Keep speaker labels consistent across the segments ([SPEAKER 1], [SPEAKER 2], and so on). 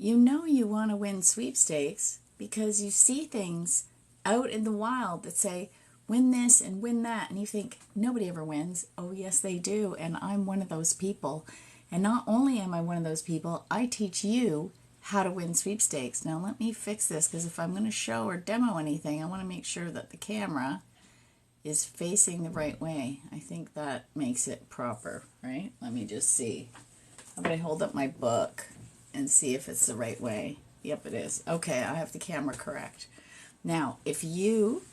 [SPEAKER 1] You know you want to win sweepstakes because you see things out in the wild that say, win this and win that. And you think, nobody ever wins. Oh, yes, they do. And I'm one of those people. And not only am I one of those people, I teach you how to win sweepstakes. Now, let me fix this because if I'm going to show or demo anything, I want to make sure that the camera is facing the right way. I think that makes it proper, right? Let me just see. How about I hold up my book and see if it's the right way? Yep, it is. Okay, I have the camera correct. Now, if you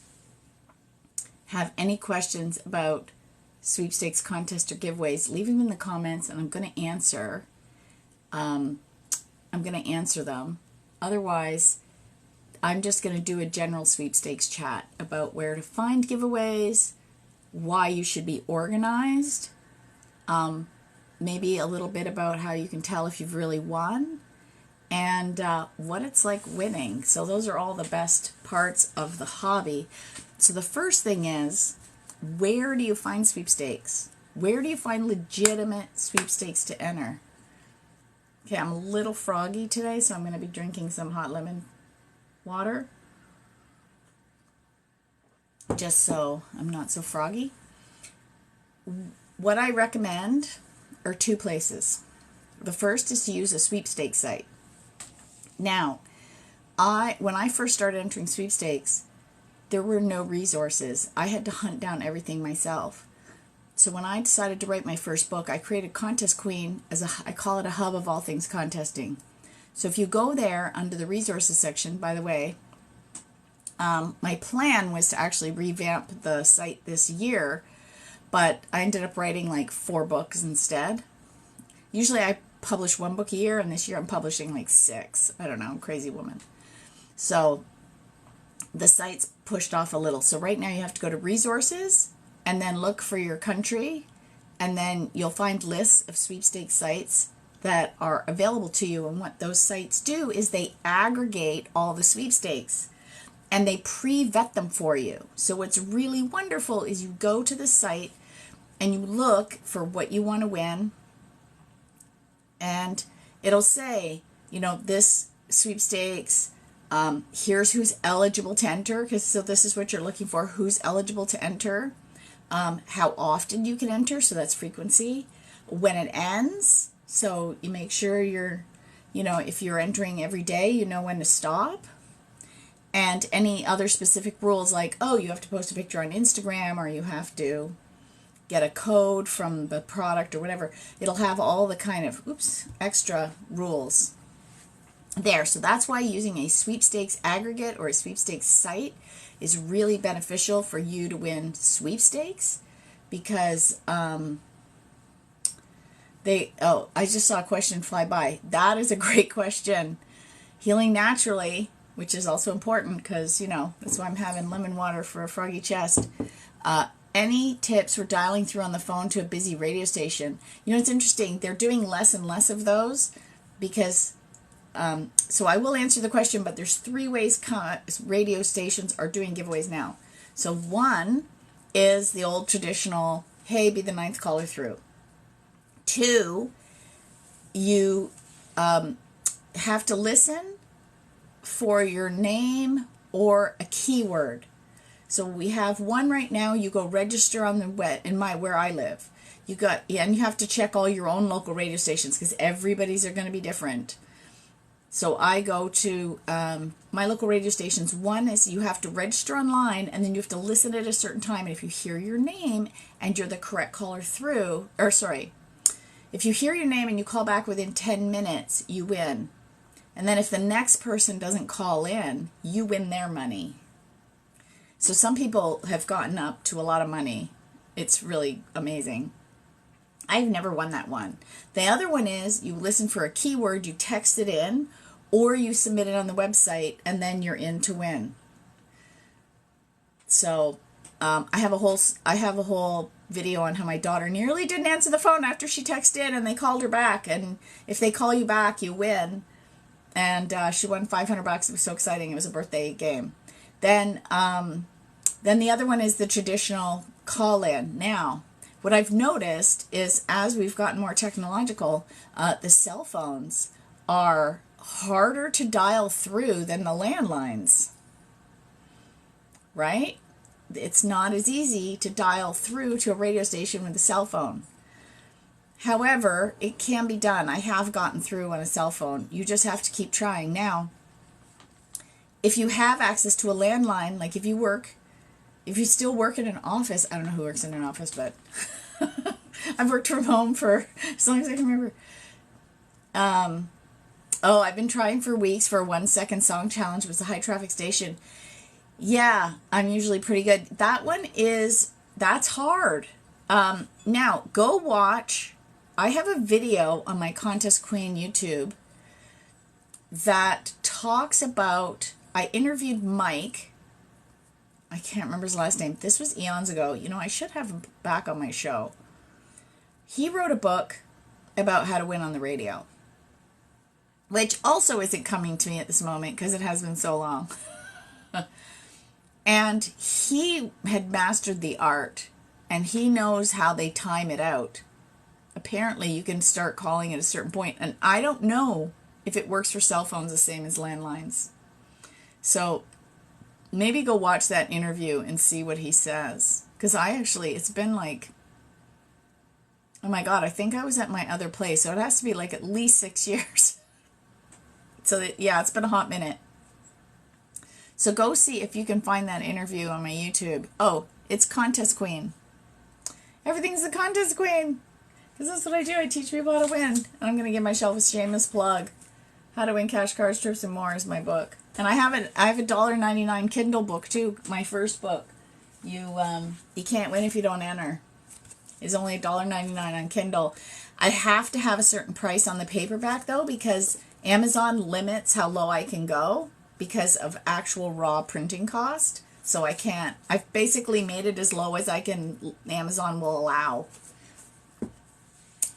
[SPEAKER 1] have any questions about sweepstakes contests or giveaways, leave them in the comments and I'm going to answer. I'm going to answer them. Otherwise, I'm just going to do a general sweepstakes chat about where to find giveaways, why you should be organized, maybe a little bit about how you can tell if you've really won, and what it's like winning. So those are all the best parts of the hobby. So the first thing is, where do you find sweepstakes? Where do you find legitimate sweepstakes to enter? Okay, I'm a little froggy today, so I'm going to be drinking some hot lemon water, just so I'm not so froggy. What I recommend are two places. The first is to use a sweepstakes site. Now, when I first started entering sweepstakes, there were no resources. I had to hunt down everything myself. So when I decided to write my first book, I created Contest Queen I call it a hub of all things contesting. So if you go there under the resources section, by the way, my plan was to actually revamp the site this year, but I ended up writing like 4 books instead. Usually I publish 1 book a year, and this year I'm publishing like 6. I don't know, I'm a crazy woman. So the site's pushed off a little. So right now you have to go to resources and then look for your country, and then you'll find lists of sweepstakes sites that are available to you. And what those sites do is they aggregate all the sweepstakes and they pre-vet them for you. So what's really wonderful is you go to the site and you look for what you want to win, and it'll say, you know, this sweepstakes, here's who's eligible to enter, because so this is what you're looking for, who's eligible to enter, how often you can enter, so that's frequency, when it ends, so you make sure you're, you know, if you're entering every day, you know when to stop, and any other specific rules like, oh, you have to post a picture on Instagram, or you have to get a code from the product or whatever. It'll have all the kind of, extra rules there. So that's why using a sweepstakes aggregate or a sweepstakes site is really beneficial for you to win sweepstakes, because I just saw a question fly by. That is a great question. Healing naturally, which is also important because, you know, that's why I'm having lemon water for a froggy chest. Any tips for dialing through on the phone to a busy radio station? You know, it's interesting. They're doing less and less of those because, so I will answer the question, but there's 3 ways radio stations are doing giveaways now. So one is the old traditional, hey, be the 9th caller through. 2, you have to listen for your name or a keyword. So we have one right now. You go register on the web where I live. And you have to check all your own local radio stations because everybody's are going to be different. So I go to my local radio stations. One is you have to register online, and then you have to listen at a certain time. And if you hear your name and you're the correct caller through, if you hear your name and you call back within 10 minutes, you win. And then if the next person doesn't call in, you win their money. So some people have gotten up to a lot of money. It's really amazing. I've never won that one. The other one is you listen for a keyword, you text it in, or you submit it on the website, and then you're in to win. So I have a whole video on how my daughter nearly didn't answer the phone after she texted in, and they called her back. And if they call you back, you win. And she won $500. It was so exciting. It was a birthday game. Then the other one is the traditional call-in. Now, what I've noticed is as we've gotten more technological, the cell phones are harder to dial through than the landlines, right? It's not as easy to dial through to a radio station with a cell phone. However, it can be done. I have gotten through on a cell phone. You just have to keep trying. Now, if you have access to a landline, like if you still work in an office, I don't know who works in an office, but I've worked from home for as long as I can remember. I've been trying for weeks for a 1-second song challenge. It was a high traffic station. Yeah, I'm usually pretty good. That's hard. Now, go watch. I have a video on my Contest Queen YouTube that talks about, I interviewed Mike. I can't remember his last name. This was eons ago. You know, I should have him back on my show. He wrote a book about how to win on the radio, which also isn't coming to me at this moment because it has been so long. And he had mastered the art, and he knows how they time it out. Apparently, you can start calling at a certain point, and I don't know if it works for cell phones the same as landlines. So maybe go watch that interview and see what he says. Because it's been like, oh my God, I think I was at my other place, so it has to be like at least 6 years. So it's been a hot minute. So go see if you can find that interview on my YouTube. Oh, it's Contest Queen. Everything's a Contest Queen. Because that's what I do. I teach people how to win. And I'm going to give myself a shameless plug. How to Win Cash, Cars, Trips, and More is my book. And I have a $1.99 Kindle book too. My first book. You can't win if you don't enter. It's only $1.99 on Kindle. I have to have a certain price on the paperback though, because Amazon limits how low I can go because of actual raw printing cost. So I've basically made it as low as Amazon will allow.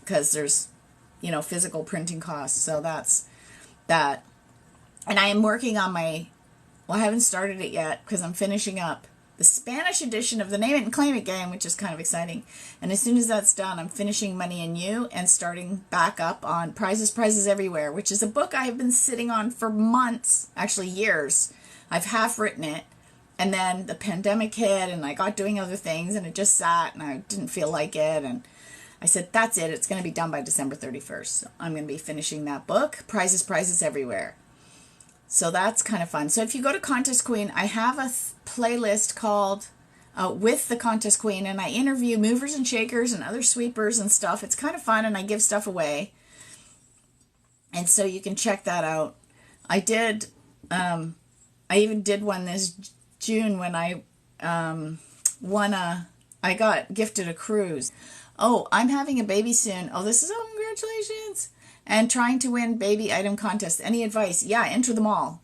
[SPEAKER 1] Because there's, physical printing costs. So that's that. And I am working on I haven't started it yet because I'm finishing up the Spanish edition of the Name It and Claim It game, which is kind of exciting. And as soon as that's done, I'm finishing Money and You and starting back up on Prizes Everywhere, which is a book I have been sitting on for months, actually years. I've half written it, and then the pandemic hit, and I got doing other things, and it just sat, and I didn't feel like it, and I said, that's it. It's going to be done by December 31st. So I'm going to be finishing that book, Prizes Everywhere. So that's kind of fun. So if you go to Contest Queen, I have a playlist called With the Contest Queen, and I interview movers and shakers and other sweepers and stuff. It's kind of fun, and I give stuff away. And so you can check that out. I even did one this June when I I got gifted a cruise. Oh, I'm having a baby soon. Oh, congratulations. And trying to win baby item contest. Any advice? Yeah, enter them all.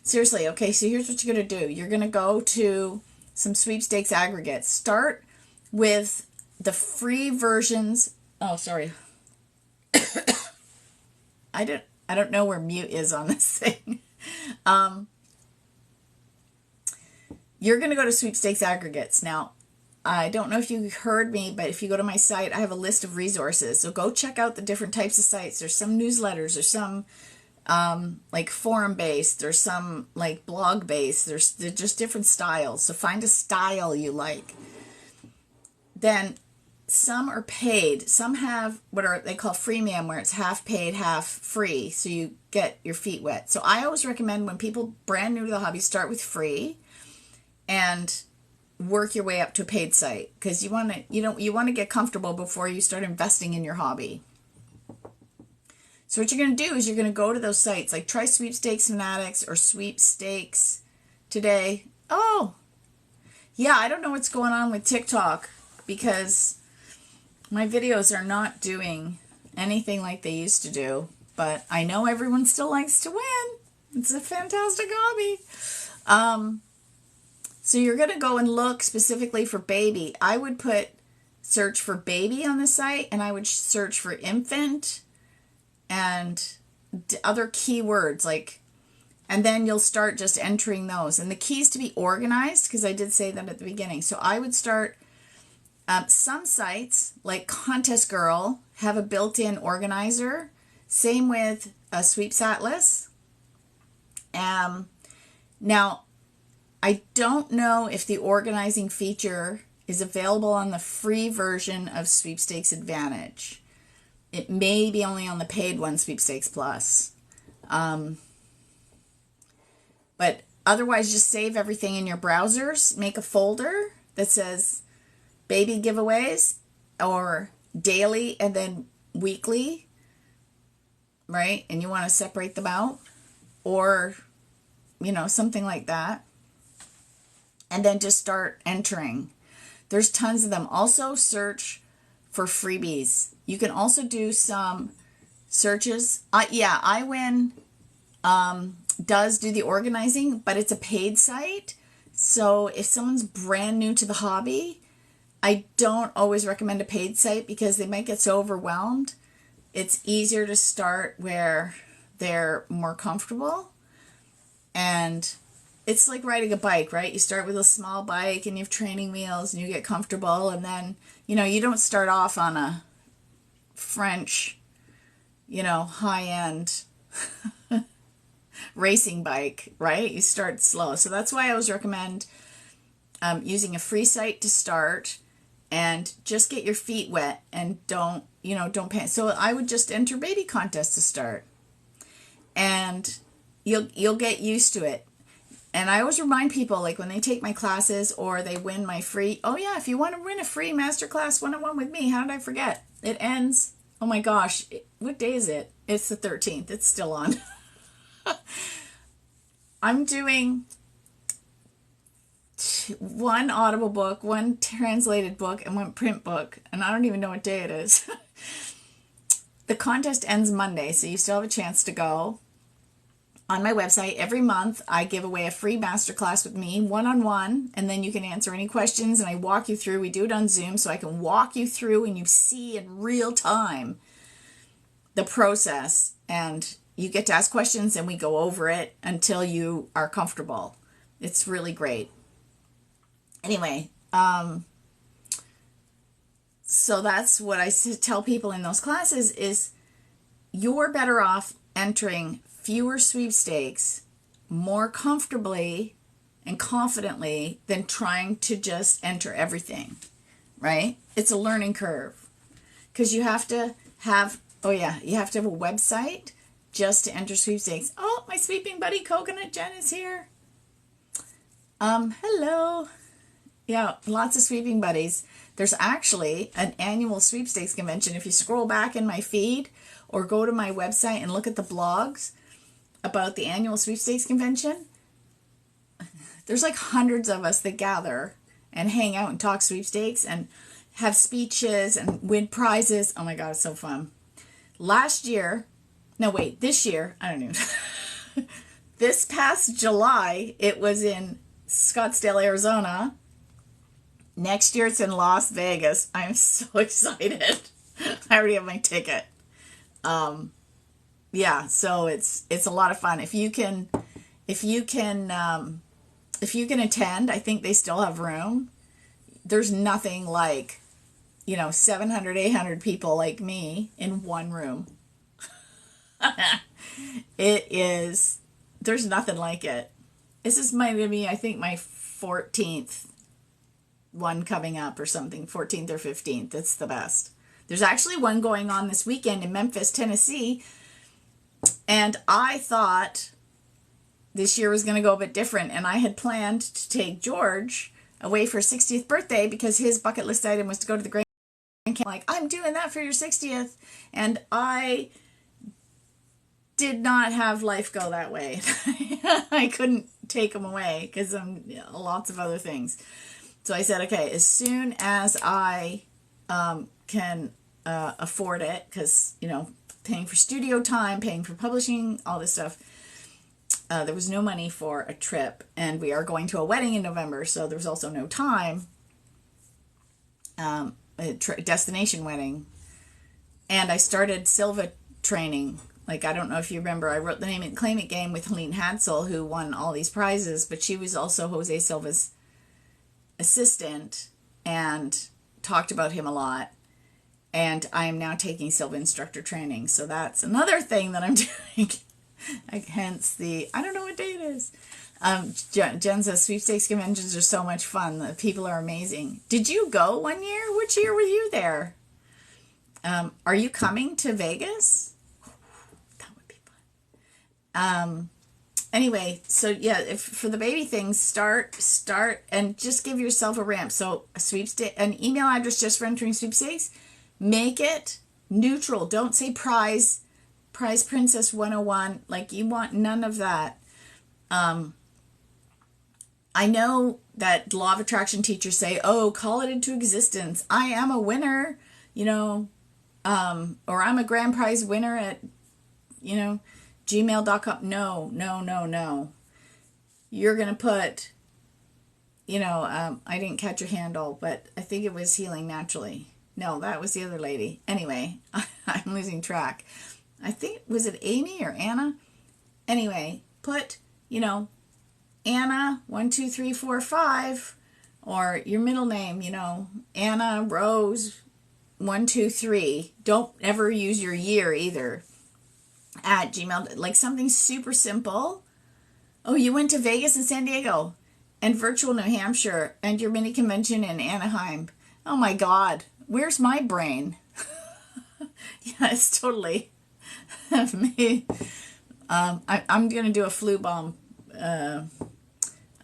[SPEAKER 1] Seriously, okay, so here's what you're going to do. You're going to go to some sweepstakes aggregates. Start with the free versions. Oh, sorry. I don't know where mute is on this thing. You're going to go to sweepstakes aggregates. Now, I don't know if you heard me, but if you go to my site, I have a list of resources. So go check out the different types of sites. There's some newsletters. There's some like forum-based. There's some like blog-based. There's just different styles. So find a style you like. Then some are paid. Some have what they call freemium, where it's half paid, half free. So you get your feet wet. So I always recommend when people brand new to the hobby, start with free and work your way up to a paid site, because you want to get comfortable before you start investing in your hobby. So what you're going to do is you're going to go to those sites, like try Sweepstakes Fanatics or Sweepstakes Today. Oh, yeah, I don't know what's going on with TikTok because my videos are not doing anything like they used to do, but I know everyone still likes to win. It's a fantastic hobby. So you're going to go and look specifically for baby. I would search for baby on the site, and I would search for infant and other keywords, and then you'll start just entering those. And the key is to be organized, because I did say that at the beginning. So I would start, some sites like Contest Girl have a built-in organizer. Same with a sweeps atlas. Now, I don't know if the organizing feature is available on the free version of Sweepstakes Advantage. It may be only on the paid one, Sweepstakes Plus. But otherwise, just save everything in your browsers. Make a folder that says baby giveaways or daily and then weekly, right? And you want to separate them out, or, something like that. And then just start entering. There's tons of them. Also search for freebies. You can also do some searches. iWin does do the organizing, but it's a paid site. So if someone's brand new to the hobby, I don't always recommend a paid site because they might get so overwhelmed. It's easier to start where they're more comfortable. And it's like riding a bike, right? You start with a small bike and you have training wheels and you get comfortable. And then, you don't start off on a French, high-end racing bike, right? You start slow. So that's why I always recommend using a free site to start and just get your feet wet and don't panic. So I would just enter baby contests to start. And you'll get used to it. And I always remind people, like when they take my classes or they win my free, if you want to win a free masterclass one-on-one with me, how did I forget? It ends, oh my gosh, what day is it? It's the 13th. It's still on. I'm doing one Audible book, one translated book, and one print book, and I don't even know what day it is. The contest ends Monday, so you still have a chance to go. On my website, every month, I give away a free masterclass with me, one-on-one, and then you can answer any questions, and I walk you through. We do it on Zoom, so I can walk you through, and you see in real time the process, and you get to ask questions, and we go over it until you are comfortable. It's really great. Anyway, so that's what I tell people in those classes is you're better off entering fewer sweepstakes more comfortably and confidently than trying to just enter everything, right? It's a learning curve because you have to have a website just to enter sweepstakes. Oh, my sweeping buddy Coconut Jen is here. Hello. Yeah, lots of sweeping buddies. There's actually an annual sweepstakes convention. If you scroll back in my feed or go to my website and look at the blogs about the annual sweepstakes convention, there's like hundreds of us that gather and hang out and talk sweepstakes and have speeches and win prizes. Oh my God, it's so fun. This year, I don't know. This past July, it was in Scottsdale, Arizona. Next year, it's in Las Vegas. I'm so excited. I already have my ticket. So it's a lot of fun. If you can attend, I think they still have room. There's nothing like, 700, 800 people like me in one room. There's nothing like it. This is my 14th one coming up or something, 14th or 15th. It's the best. There's actually one going on this weekend in Memphis, Tennessee. And I thought this year was going to go a bit different. And I had planned to take George away for his 60th birthday because his bucket list item was to go to the Grand Canyon. Like, I'm doing that for your 60th. And I did not have life go that way. I couldn't take him away because of lots of other things. So I said, okay, as soon as I can afford it, because, paying for studio time, paying for publishing, all this stuff, there was no money for a trip. And we are going to a wedding in November, so there was also no time. A destination wedding. And I started Silva training. Like, I don't know if you remember, I wrote the Name It and Claim It game with Helene Hadsel, who won all these prizes, but she was also Jose Silva's assistant and talked about him a lot. And I am now taking Silva instructor training. So that's another thing that I'm doing. Hence the, I don't know what day it is. Jen says sweepstakes conventions are so much fun. The people are amazing. Did you go one year? Which year were you there? Are you coming to Vegas? That would be fun. Anyway, so yeah, if for the baby things, start, and just give yourself a ramp. So an email address just for entering sweepstakes, make it neutral. Don't say prize princess 101. Like, you want none of that. I know that law of attraction teachers say, oh, call it into existence. I am a winner, or I'm a grand prize winner at, gmail.com. No. You're going to put, I didn't catch your handle, but I think it was Healing Naturally. No, that was the other lady. Anyway, I'm losing track. I think, was it Amy or Anna? Anyway, put, Anna 12345, or your middle name, Anna Rose 123. Don't ever use your year either. At Gmail, like something super simple. Oh, you went to Vegas and San Diego, and virtual New Hampshire, and your mini convention in Anaheim. Oh my God, where's my brain? Yeah, it's totally me. I'm gonna do a flu bomb.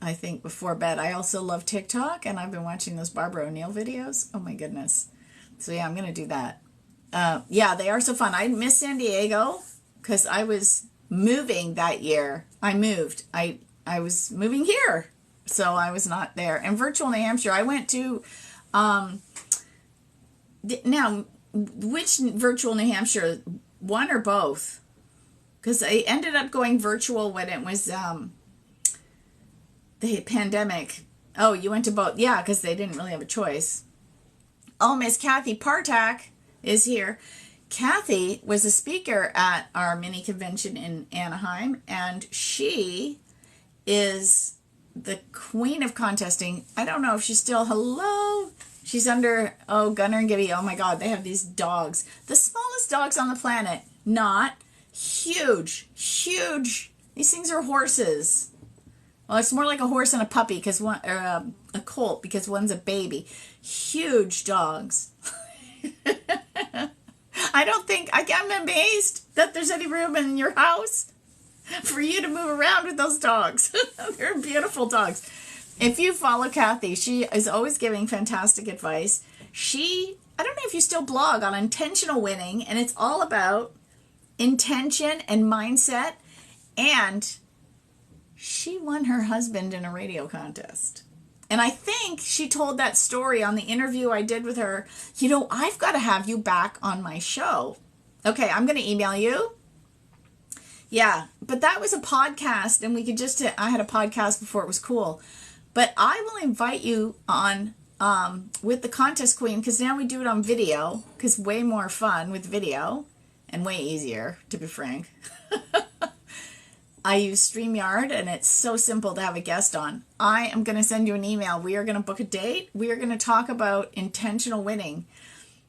[SPEAKER 1] I think before bed. I also love TikTok, and I've been watching those Barbara O'Neill videos. Oh my goodness. So yeah, I'm gonna do that. Yeah, they are so fun. I miss San Diego because I was moving that year. I moved. I was moving here, so I was not there. And virtual New Hampshire, I went to. Now, which virtual New Hampshire? One or both? Because I ended up going virtual when it was the pandemic. Oh, you went to both? Yeah, because they didn't really have a choice. Oh, Miss Kathy Partak is here. Kathy was a speaker at our mini convention in Anaheim, and she is the queen of contesting. I don't know if she's still, hello? She's under, Gunnar and Gibby. Oh my God, they have these dogs. The smallest dogs on the planet. Not huge. These things are horses. Well, it's more like a horse and a puppy, because one, or a colt, because one's a baby. Huge dogs. I'm amazed that there's any room in your house for you to move around with those dogs. They're beautiful dogs. If you follow Kathy, she is always giving fantastic advice. I don't know if you still blog on intentional winning, and it's all about intention and mindset, and she won her husband in a radio contest. And I think she told that story on the interview I did with her. I've got to have you back on my show. Okay, I'm going to email you. Yeah, but that was a podcast, and we could I had a podcast before it was cool. But I will invite you on with the Contest Queen, because now we do it on video, because way more fun with video, and way easier, to be frank. I use StreamYard, and it's so simple to have a guest on. I am going to send you an email. We are going to book a date. We are going to talk about intentional winning,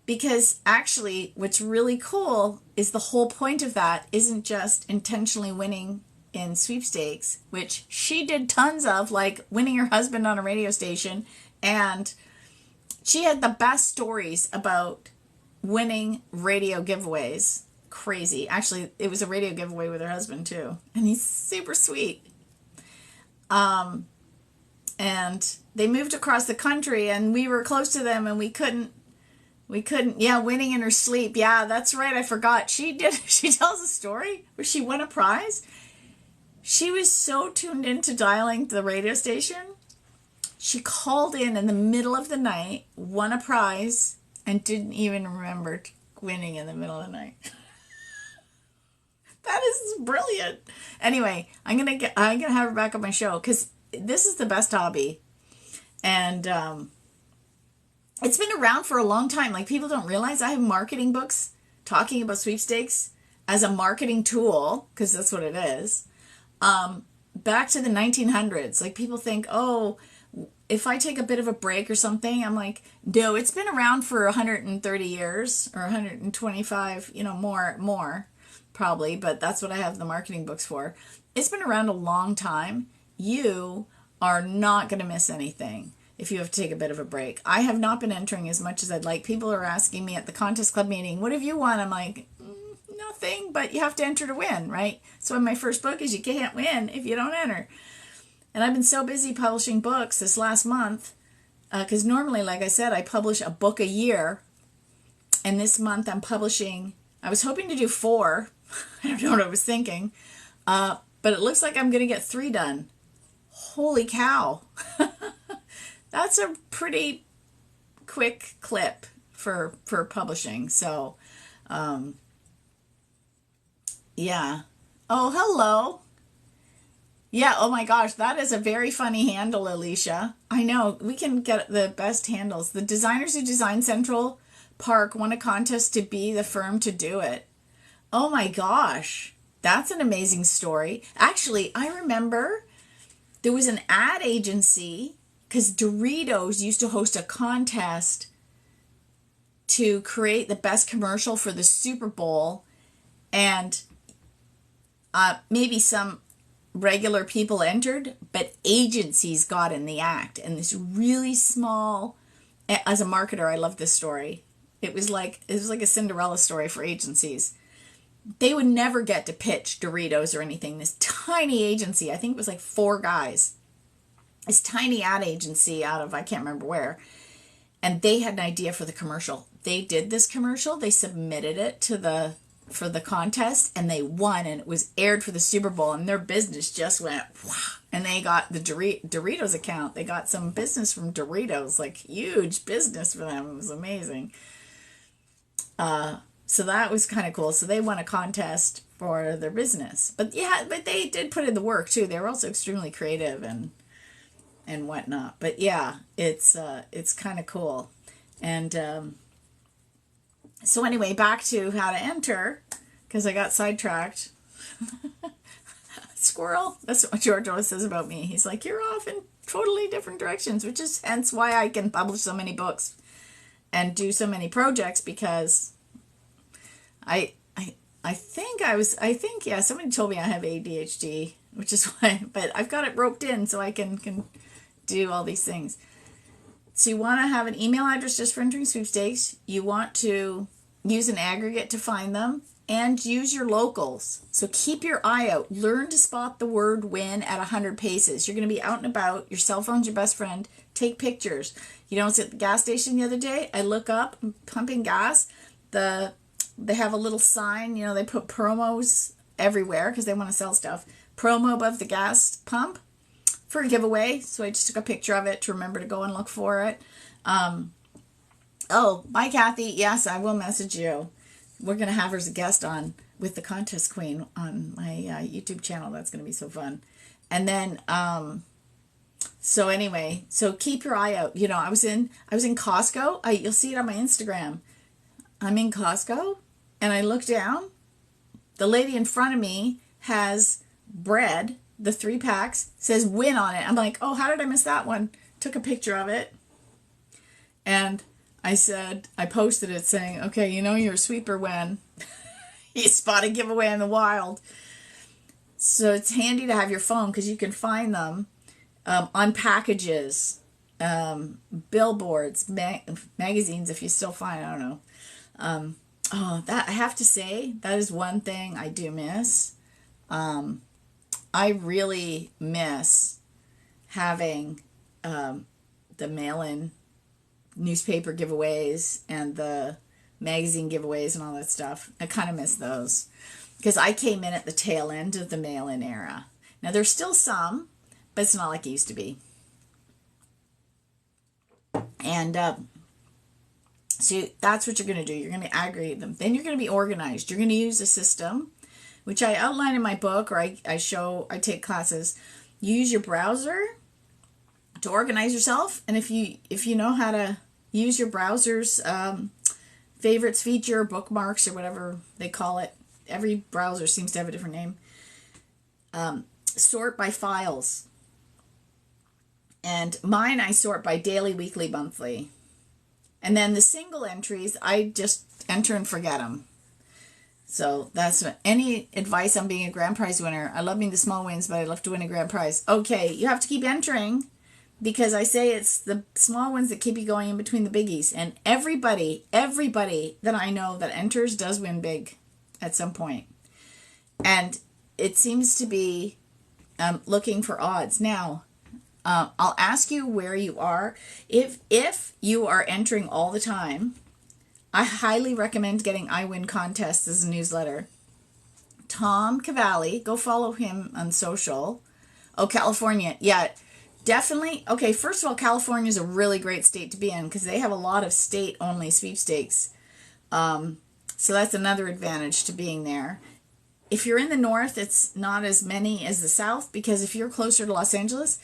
[SPEAKER 1] because actually what's really cool is the whole point of that isn't just intentionally winning in sweepstakes, which she did tons of, like winning her husband on a radio station, and she had the best stories about winning radio giveaways. Crazy. Actually, it was a radio giveaway with her husband too, and he's super sweet. And they moved across the country, and we were close to them, and we couldn't, yeah, winning in her sleep. Yeah, that's right. I forgot. She tells a story where she won a prize. She was so tuned into dialing the radio station. She called in the middle of the night, won a prize, and didn't even remember winning in the middle of the night. That is brilliant. Anyway, I'm gonna have her back on my show, because this is the best hobby, and it's been around for a long time. Like, people don't realize I have marketing books talking about sweepstakes as a marketing tool, because that's what it is. Back to the 1900s. Like, people think, if I take a bit of a break or something, I'm like, no, it's been around for 130 years or 125, more probably, but that's what I have the marketing books for. It's been around a long time. You are not going to miss anything if you have to take a bit of a break. I have not been entering as much as I'd like. People are asking me at the contest club meeting, what have you won? I'm like, nothing, but you have to enter to win, right? So in my first book is you can't win if you don't enter. And I've been so busy publishing books this last month, because normally, like I said, I publish a book a year. And this month I'm publishing, I was hoping to do 4. I don't know what I was thinking. But it looks like I'm going to get 3 done. Holy cow. That's a pretty quick clip for publishing. So, yeah. Oh, hello. Yeah, oh my gosh, that is a very funny handle, Alicia. I know, we can get the best handles. The designers who designed Central Park won a contest to be the firm to do it. Oh my gosh, that's an amazing story. Actually, I remember there was an ad agency, because Doritos used to host a contest to create the best commercial for the Super Bowl, and maybe some regular people entered, but agencies got in the act. And this really small, as a marketer, I love this story. It was like a Cinderella story for agencies. They would never get to pitch Doritos or anything. This tiny agency, I think it was like 4 guys, this tiny ad agency out of, I can't remember where, and they had an idea for the commercial. They did this commercial, they submitted it for the contest, and they won, and it was aired for the Super Bowl, and their business just went wow. And they got the Doritos account. They got some business from Doritos, like huge business for them. It was amazing. So that was kind of cool. So they won a contest for their business. But yeah, but they did put in the work too. They were also extremely creative and whatnot. But yeah, it's kind of cool. And so anyway, back to how to enter, because I got sidetracked. Squirrel. That's what George always says about me. He's like, you're off in totally different directions, which is hence why I can publish so many books and do so many projects, because I think yeah, somebody told me I have ADHD, which is why, but I've got it roped in so I can do all these things. So you want to have an email address just for entering sweepstakes. You want to use an aggregate to find them, and use your locals. So keep your eye out. Learn to spot the word win at 100 paces. You're going to be out and about. Your cell phone's your best friend. Take pictures. You know, I was at the gas station the other day. I look up, I'm pumping gas. They have a little sign. You know, they put promos everywhere because they want to sell stuff. Promo above the gas pump for a giveaway. So I just took a picture of it to remember to go and look for it. Oh, bye, Kathy. Yes, I will message you. We're going to have her as a guest on with the contest queen on my YouTube channel. That's going to be so fun. And then, so anyway, so keep your eye out. You know, I was in Costco. You'll see it on my Instagram. I'm in Costco and I look down. The lady in front of me has bread, the 3 packs, says win on it. I'm like, oh, how did I miss that one? Took a picture of it. And I posted it saying, okay, you know you're a sweeper when you spot a giveaway in the wild. So it's handy to have your phone because you can find them on packages, billboards, magazines, if you still find, I don't know. That I have to say, that is one thing I do miss. I really miss having the mail-in newspaper giveaways and the magazine giveaways and all that stuff. I kind of miss those because I came in at the tail end of the mail-in era. Now there's still some, but it's not like it used to be. And so that's what you're going to do. You're going to aggregate them. Then you're going to be organized. You're going to use a system, which I outline in my book, or I take classes. You use your browser to organize yourself, and if you know how to use your browser's favorites feature, bookmarks, or whatever they call it, every browser seems to have a different name. Sort by files, And mine I sort by daily, weekly, monthly. And then the single entries, I just enter and forget them. So that's any advice on being a grand prize winner. I love being the small wins, but I love to win a grand prize. Okay, you have to keep entering because I say it's the small ones that keep you going in between the biggies. And everybody that I know that enters does win big at some point. And it seems to be looking for odds. Now, I'll ask you where you are. If you are entering all the time, I highly recommend getting I Win Contests as a newsletter. Tom Cavalli, go follow him on social. Oh, California. Yeah, definitely. Okay, first of all, California is a really great state to be in because they have a lot of state-only sweepstakes. So that's another advantage to being there. If you're in the north, it's not as many as the south because if you're closer to Los Angeles,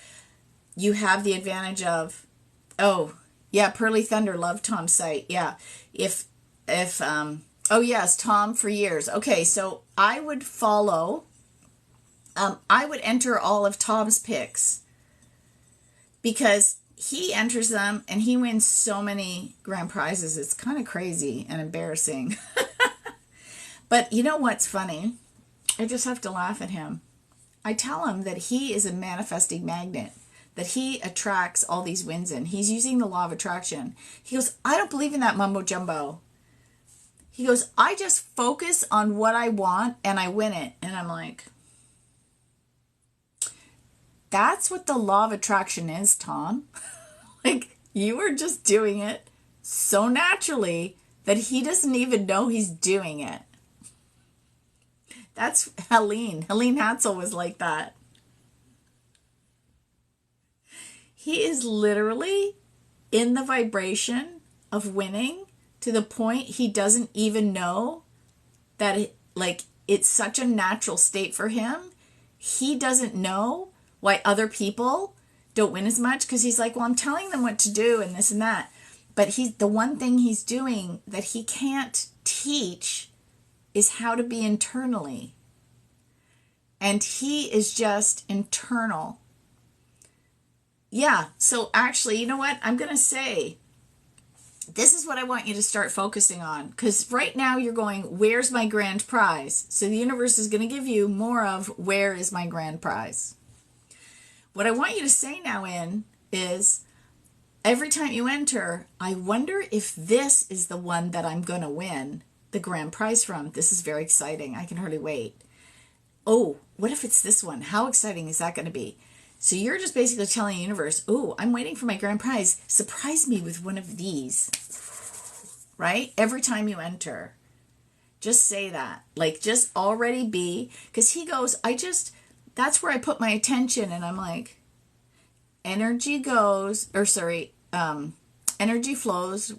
[SPEAKER 1] you have the advantage of, oh, yeah, Pearly Thunder, love Tom's site. Yeah. Oh yes, Tom for years. Okay, so I would follow, I would enter all of Tom's picks because he enters them and he wins so many grand prizes. It's kind of crazy and embarrassing. But you know what's funny? I just have to laugh at him. I tell him that he is a manifesting magnet, that he attracts all these wins in. He's using the law of attraction. He goes, I don't believe in that mumbo jumbo. He goes, I just focus on what I want and I win it. And I'm like, that's what the law of attraction is, Tom. Like, you are just doing it so naturally that he doesn't even know he's doing it. That's Helene. Helene Hatzel was like that. He is literally in the vibration of winning to the point he doesn't even know that it's such a natural state for him. He doesn't know why other people don't win as much because he's like, well, I'm telling them what to do and this and that. But the one thing he's doing that he can't teach is how to be internally. And he is just internal. Yeah, so actually, you know what? I'm going to say, this is what I want you to start focusing on. Because right now you're going, where's my grand prize? So the universe is going to give you more of, where is my grand prize? What I want you to say now is, every time you enter, I wonder if this is the one that I'm going to win the grand prize from. This is very exciting. I can hardly wait. Oh, what if it's this one? How exciting is that going to be? So you're just basically telling the universe, oh, I'm waiting for my grand prize. Surprise me with one of these, right? Every time you enter, just say that. Like, just already be, because he goes, that's where I put my attention. And I'm like, energy flows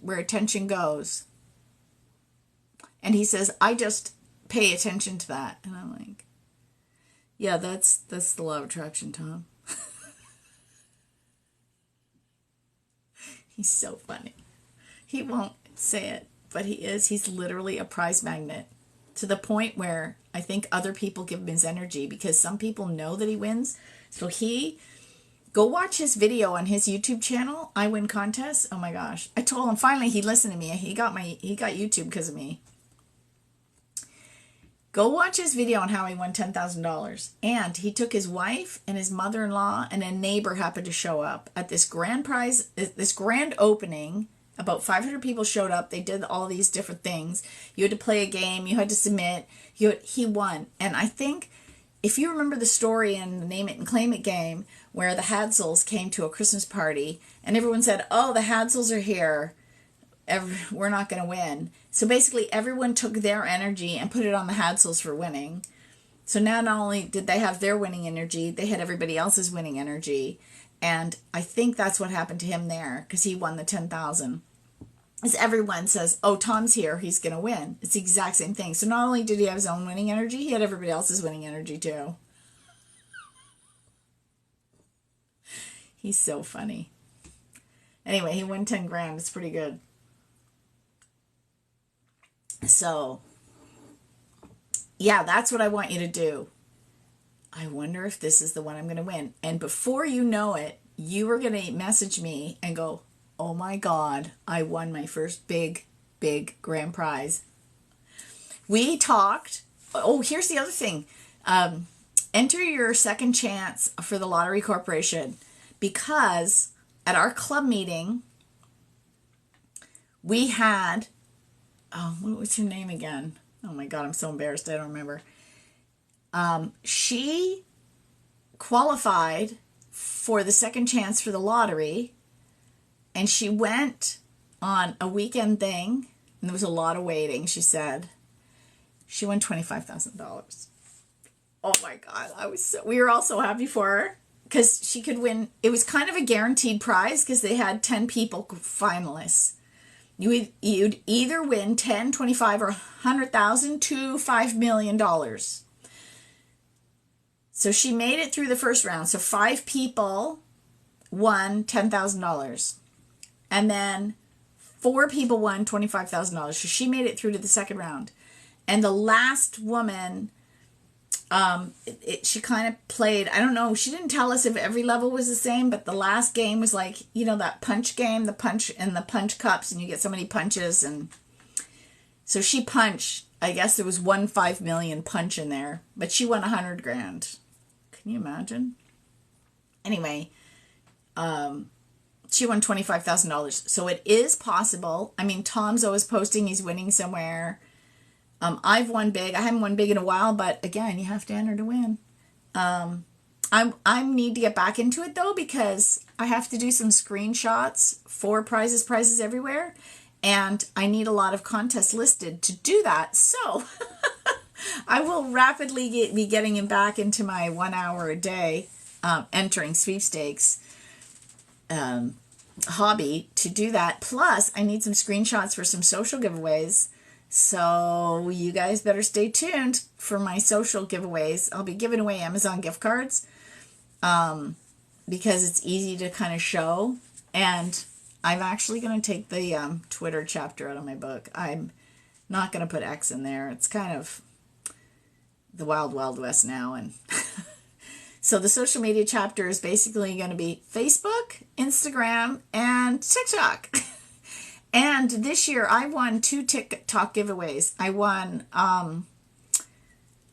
[SPEAKER 1] where attention goes. And he says, I just pay attention to that. And I'm like, yeah, that's the law of attraction, Tom. He's so funny. He won't say it, but he is. He's literally a prize magnet to the point where I think other people give him his energy because some people know that he wins. So go watch his video on his YouTube channel, I Win Contests. Oh my gosh. I told him finally he listened to me. He got YouTube because of me. Go watch his video on how he won $10,000. And he took his wife and his mother-in-law and a neighbor happened to show up at this grand prize, this grand opening. About 500 people showed up. They did all these different things. You had to play a game. You had to submit. He won. And I think if you remember the story in the Name It and Claim It game where the Hadsels came to a Christmas party and everyone said, oh, the Hadsels are here. We're not going to win. So basically everyone took their energy and put it on the Hadsels for winning. So now not only did they have their winning energy, they had everybody else's winning energy. And I think that's what happened to him there because he won the 10,000. As everyone says, oh, Tom's here, he's going to win. It's the exact same thing. So not only did he have his own winning energy, he had everybody else's winning energy too. He's so funny. Anyway, he won 10 grand. It's pretty good. So, yeah, that's what I want you to do. I wonder if this is the one I'm going to win. And before you know it, you were going to message me and go, oh my God, I won my first big grand prize. We talked. Oh, here's the other thing. Enter your second chance for the Lottery Corporation, because at our club meeting, we had, oh, what was her name again? Oh my God, I'm so embarrassed. I don't remember. She qualified for the second chance for the lottery, and she went on a weekend thing, and there was a lot of waiting, she said. She won $25,000. Oh my God, we were all so happy for her, because she could win. It was kind of a guaranteed prize because they had 10 people finalists. You'd either win 10, 25, or 100,000 to $5 million. So she made it through the first round. So 5 people won $10,000. And then 4 people won $25,000. So she made it through to the second round. And the last woman, she kind of played, I don't know, she didn't tell us if every level was the same, but the last game was like, you know, that punch game, the punch and the punch cups, and you get so many punches. And so she punched, I guess there was 1.5 million punch in there, but she won 100 grand. Can you imagine? Anyway, she won $25,000. So it is possible. I mean, Tom's always posting he's winning somewhere. I've won big. I haven't won big in a while, but again, you have to enter to win. I need to get back into it though, because I have to do some screenshots for prizes everywhere, and I need a lot of contests listed to do that. So I will rapidly be getting him back into my 1 hour a day entering sweepstakes hobby to do that. Plus, I need some screenshots for some social giveaways. So you guys better stay tuned for my social giveaways. I'll be giving away Amazon gift cards because it's easy to kind of show. And I'm actually going to take the Twitter chapter out of my book. I'm not going to put X in there. It's kind of the wild, wild west now. And so the social media chapter is basically going to be Facebook, Instagram, and TikTok. And this year, I won 2 TikTok giveaways. I won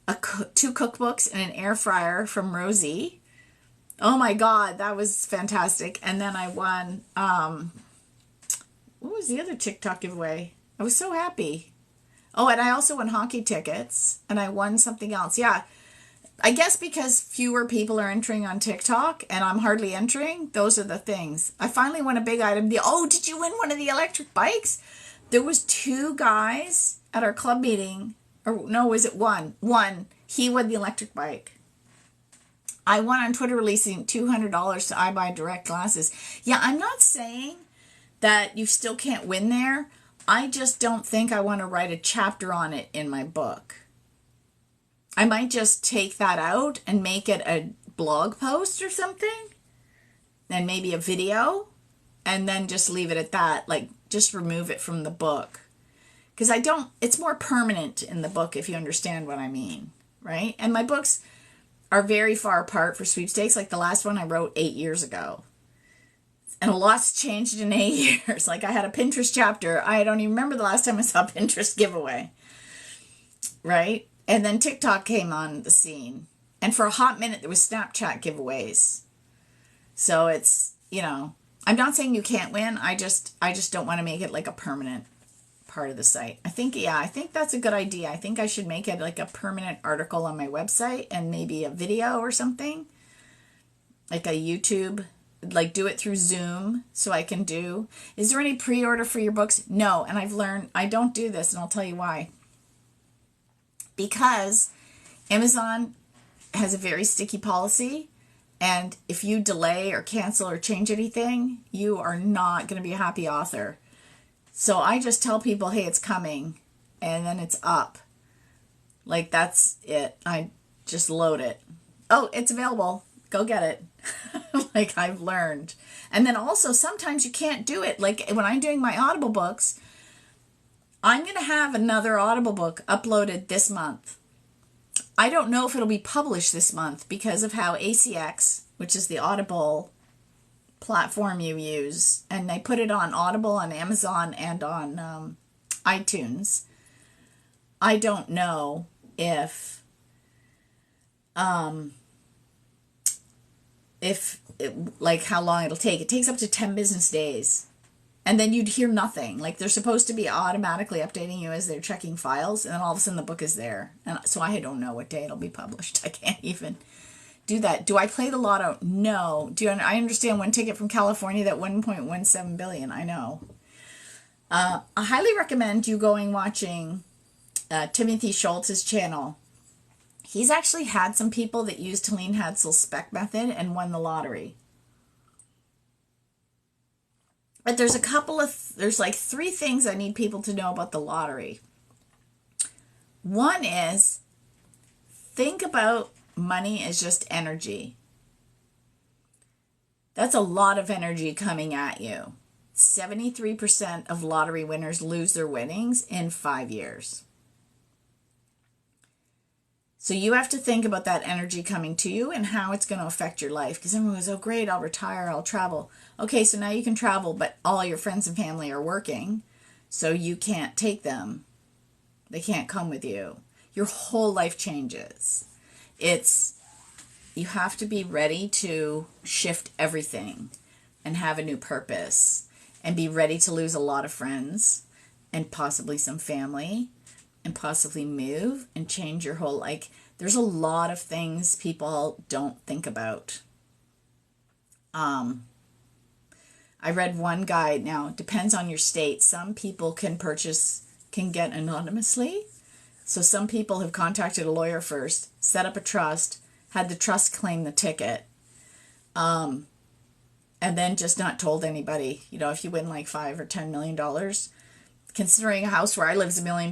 [SPEAKER 1] 2 cookbooks and an air fryer from Rosie. Oh my God, that was fantastic. And then I won, what was the other TikTok giveaway? I was so happy. Oh, and I also won hockey tickets, and I won something else. Yeah, I guess because fewer people are entering on TikTok and I'm hardly entering, those are the things. I finally won a big item. Oh, did you win one of the electric bikes? There was 2 guys at our club meeting. Or no, was it one? One. He won the electric bike. I won on Twitter releasing $200 to I Buy Direct glasses. Yeah, I'm not saying that you still can't win there. I just don't think I want to write a chapter on it in my book. I might just take that out and make it a blog post or something, and maybe a video, and then just leave it at that. Like, just remove it from the book. Because it's more permanent in the book, if you understand what I mean, right? And my books are very far apart for sweepstakes. Like the last one I wrote 8 years ago. And a lot's changed in 8 years. Like I had a Pinterest chapter. I don't even remember the last time I saw a Pinterest giveaway, right? And then TikTok came on the scene. And for a hot minute, there was Snapchat giveaways. So it's, you know, I'm not saying you can't win. I just don't want to make it like a permanent part of the site. I think that's a good idea. I think I should make it like a permanent article on my website and maybe a video or something. Like a YouTube, like do it through Zoom so I can do. Is there any pre-order for your books? No. And I've learned I don't do this, and I'll tell you why. Because Amazon has a very sticky policy, and if you delay or cancel or change anything, you are not going to be a happy author. So I just tell people, hey, it's coming, and then it's up. Like, that's it. I just load it. Oh, it's available. Go get it. Like, I've learned. And then also, sometimes you can't do it. Like, when I'm doing my Audible books, I'm going to have another Audible book uploaded this month. I don't know if it'll be published this month because of how ACX, which is the Audible platform you use, and I put it on Audible, on Amazon, and on iTunes. I don't know if like how long it'll take. It takes up to 10 business days. And then you'd hear nothing. Like they're supposed to be automatically updating you as they're checking files, and then all of a sudden the book is there. And so I don't know what day it'll be published. I can't even do that. Do I play the lotto? No. I understand one ticket from California that 1.17 billion. I know. I highly recommend you watching Timothy Schultz's channel. He's actually had some people that used Helene Hadsel's spec method and won the lottery. But there's like 3 things I need people to know about the lottery. One is, think about money as just energy. That's a lot of energy coming at you. 73% of lottery winners lose their winnings in 5 years. So you have to think about that energy coming to you and how it's going to affect your life. Because everyone goes, oh great, I'll retire, I'll travel. Okay, so now you can travel, but all your friends and family are working, so you can't take them. They can't come with you. Your whole life changes. You have to be ready to shift everything and have a new purpose and be ready to lose a lot of friends and possibly some family and possibly move and change your whole, there's a lot of things people don't think about. I read one guide. Now, it depends on your state. Some people can get anonymously. So some people have contacted a lawyer first, set up a trust, had the trust claim the ticket, and then just not told anybody. If you win like $5 or $10 million, considering a house where I live is $1 million,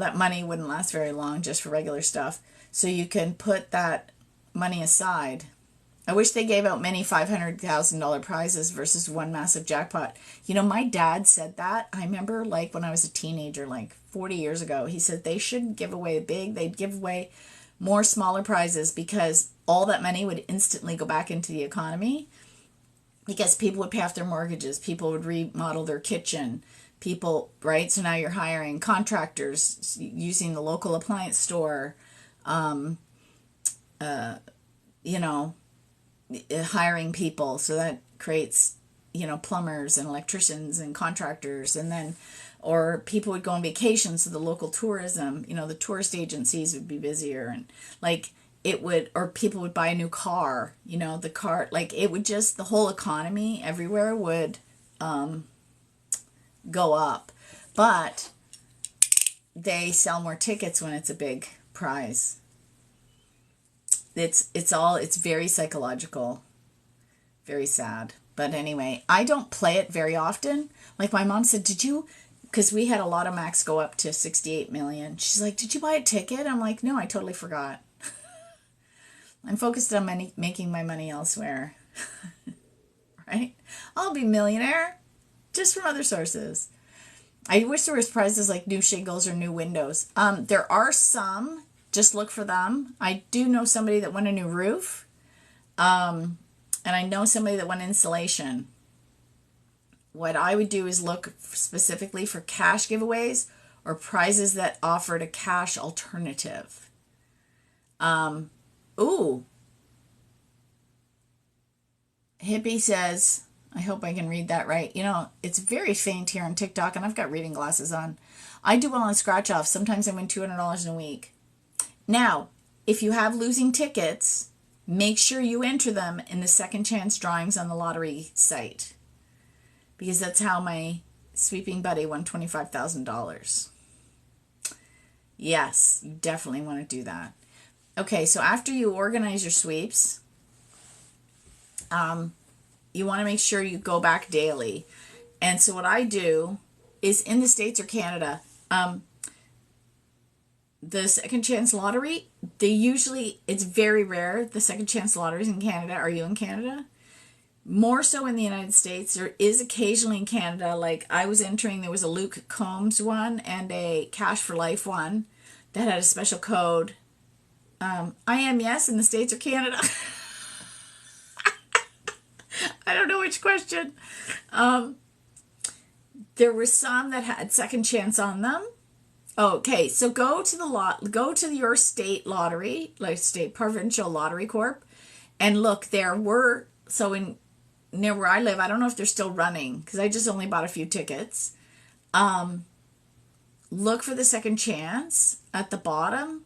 [SPEAKER 1] that money wouldn't last very long just for regular stuff. So you can put that money aside. I wish they gave out many $500,000 prizes versus one massive jackpot. My dad said that. I remember when I was a teenager, 40 years ago, he said they shouldn't give away big. They'd give away more smaller prizes because all that money would instantly go back into the economy. Because people would pay off their mortgages, people would remodel their kitchen, right? So now you're hiring contractors using the local appliance store, hiring people. So that creates, plumbers and electricians and contractors, and then, or people would go on vacation. So the local tourism, the tourist agencies would be busier, and or people would buy a new car, the car, it would just, the whole economy everywhere would go up. But they sell more tickets when it's a big prize. It's very psychological, very sad. But anyway, I don't play it very often. My mom said, because we had a lot of max go up to 68 million. She's like, did you buy a ticket? I'm like, no, I totally forgot. I'm focused on making my money elsewhere. Right? I'll be millionaire just from other sources. I wish there was prizes like new shingles or new windows. There are some. Just look for them. I do know somebody that won a new roof. And I know somebody that won insulation. What I would do is look specifically for cash giveaways or prizes that offered a cash alternative. Ooh. Hippie says, I hope I can read that right. It's very faint here on TikTok, and I've got reading glasses on. I do well on scratch off. Sometimes I win $200 in a week. Now, if you have losing tickets, make sure you enter them in the second chance drawings on the lottery site, because that's how my sweeping buddy won $25,000. Yes, you definitely want to do that. Okay, so after you organize your sweeps, you want to make sure you go back daily. And so what I do is, in the States or Canada, the second chance lottery, it's very rare, the second chance lotteries in Canada. Are you in Canada? More so in the United States. There is occasionally in Canada, I was entering, there was a Luke Combs one and a Cash for Life one that had a special code. I am, yes, in the States or Canada. I don't know which question. There were some that had second chance on them. Okay, so go to your state lottery, like state provincial lottery corp, and look. There were near where I live. I don't know if they're still running because I just only bought a few tickets. Look for the second chance at the bottom.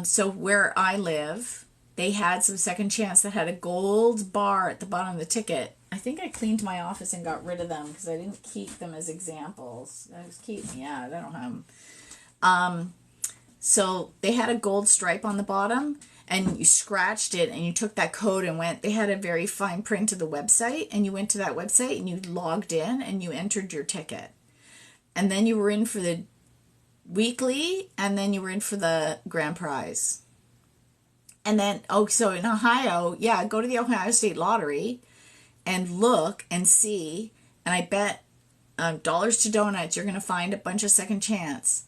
[SPEAKER 1] So where I live, they had some second chance that had a gold bar at the bottom of the ticket. I think I cleaned my office and got rid of them because I didn't keep them as examples. I don't have them. So they had a gold stripe on the bottom, and you scratched it, and you took that code and went. They had a very fine print of the website, and you went to that website and you logged in and you entered your ticket, and then you were in for the weekly, and then you were in for the grand prize. And then so in Ohio, yeah, go to the Ohio State Lottery and look and see, and I bet dollars to donuts you're going to find a bunch of second chance.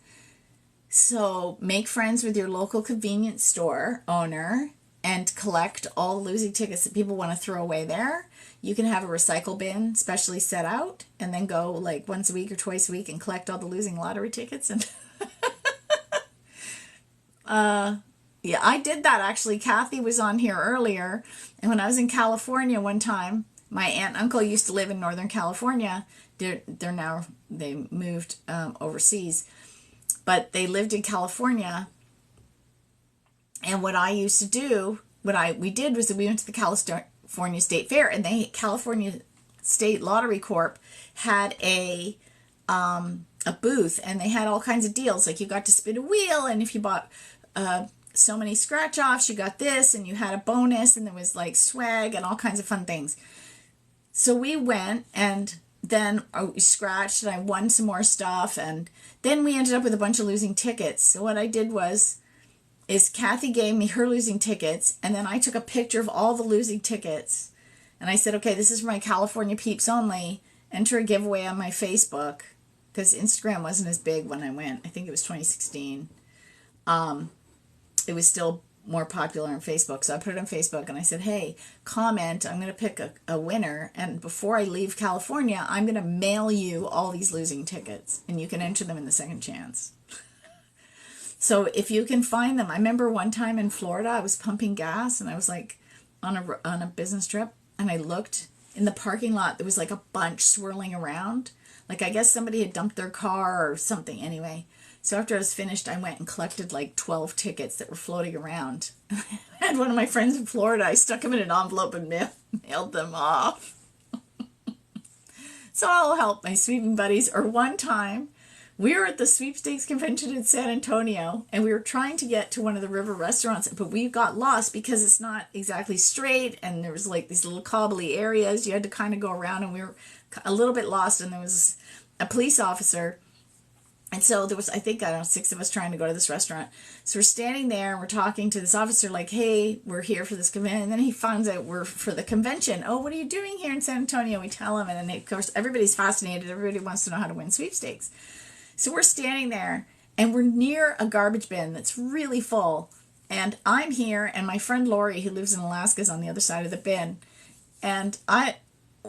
[SPEAKER 1] So make friends with your local convenience store owner and collect all the losing tickets that people want to throw away there. You can have a recycle bin specially set out and then go like once a week or twice a week and collect all the losing lottery tickets. And yeah, I did that actually. Kathy was on here earlier, and when I was in California one time, my aunt and uncle used to live in Northern California. They moved overseas, but they lived in California. And what I used to do, we did was that we went to the California State Fair, and the California State Lottery Corp had a booth, and they had all kinds of deals. Like you got to spin a wheel, and if you bought so many scratch offs, you got this, and you had a bonus, and there was like swag and all kinds of fun things. So we went, and then we scratched, and I won some more stuff, and then we ended up with a bunch of losing tickets. So what I did is Kathy gave me her losing tickets, and then I took a picture of all the losing tickets, and I said, okay, this is for my California peeps only. Enter a giveaway on my Facebook, because Instagram wasn't as big when I went. I think it was 2016. It was still more popular on Facebook. So I put it on Facebook and I said, hey, comment, I'm going to pick a winner. And before I leave California, I'm going to mail you all these losing tickets, and you can enter them in the second chance. So if you can find them, I remember one time in Florida, I was pumping gas, and I was like on a business trip, and I looked in the parking lot. There was like a bunch swirling around. Like I guess somebody had dumped their car or something anyway. So after I was finished, I went and collected like 12 tickets that were floating around. I had one of my friends in Florida. I stuck them in an envelope and mailed them off. So I'll help my sweeping buddies. Or one time, we were at the sweepstakes convention in San Antonio, and we were trying to get to one of the river restaurants, but we got lost because it's not exactly straight, and there was like these little cobbly areas. You had to kind of go around, and we were a little bit lost, and there was a police officer. And so there was, I think, 6 of us trying to go to this restaurant. So we're standing there and we're talking to this officer like, hey, we're here for this convention. And then he finds out we're for the convention. Oh, what are you doing here in San Antonio? We tell him. And then, of course, everybody's fascinated. Everybody wants to know how to win sweepstakes. So we're standing there and we're near a garbage bin that's really full. And I'm here, and my friend Lori, who lives in Alaska, is on the other side of the bin. And I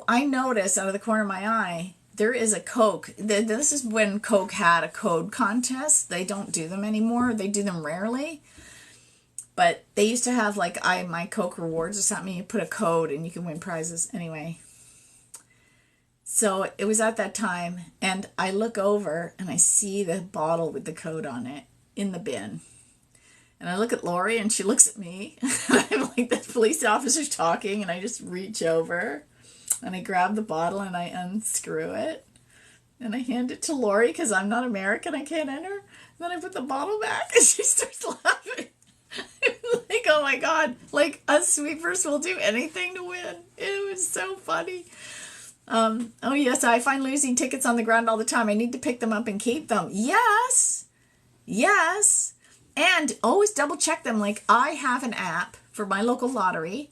[SPEAKER 1] notice out of the corner of my eye, there is a Coke. This is when Coke had a code contest. They don't do them anymore. They do them rarely. But they used to have like my Coke rewards or something. You put a code and you can win prizes. Anyway. So it was at that time. And I look over and I see the bottle with the code on it in the bin. And I look at Lori and she looks at me. I'm like, the police officer's talking, and I just reach over. And I grab the bottle and I unscrew it. And I hand it to Lori because I'm not American. I can't enter. Then I put the bottle back and she starts laughing. Like, oh my God. Like, us sweepers will do anything to win. It was so funny. Oh yes, I find losing tickets on the ground all the time. I need to pick them up and keep them. Yes. Yes. And always double check them. Like, I have an app for my local lottery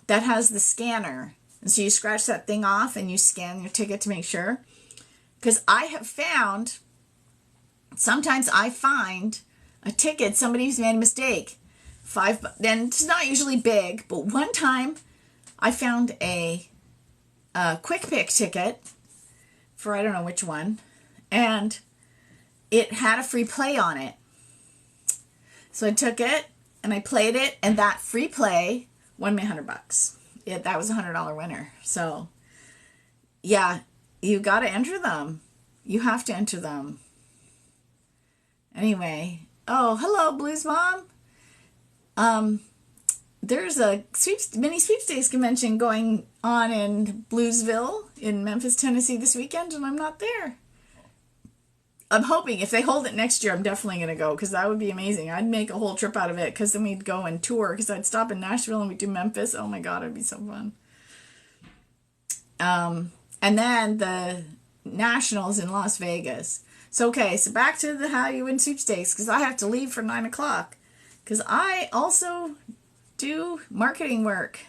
[SPEAKER 1] that has the scanner. And so you scratch that thing off and you scan your ticket to make sure. Because I have found, sometimes I find a ticket, somebody's made a mistake. Then it's not usually big, but one time I found a quick pick ticket for I don't know which one, and it had a free play on it. So I took it and I played it, and that free play won me $100. That was a $100 winner. So yeah, you got to enter them. You have to enter them. Anyway, oh, hello, Blues Mom. There's a mini sweepstakes convention going on in Bluesville in Memphis, Tennessee this weekend, and I'm not there. I'm hoping if they hold it next year, I'm definitely going to go, because that would be amazing. I'd make a whole trip out of it, because then we'd go and tour, because I'd stop in Nashville and we'd do Memphis. Oh my God, it'd be so fun. And then the Nationals in Las Vegas. So, okay, so back to the How You Win Sweepstakes, because I have to leave for 9 o'clock, because I also do marketing work,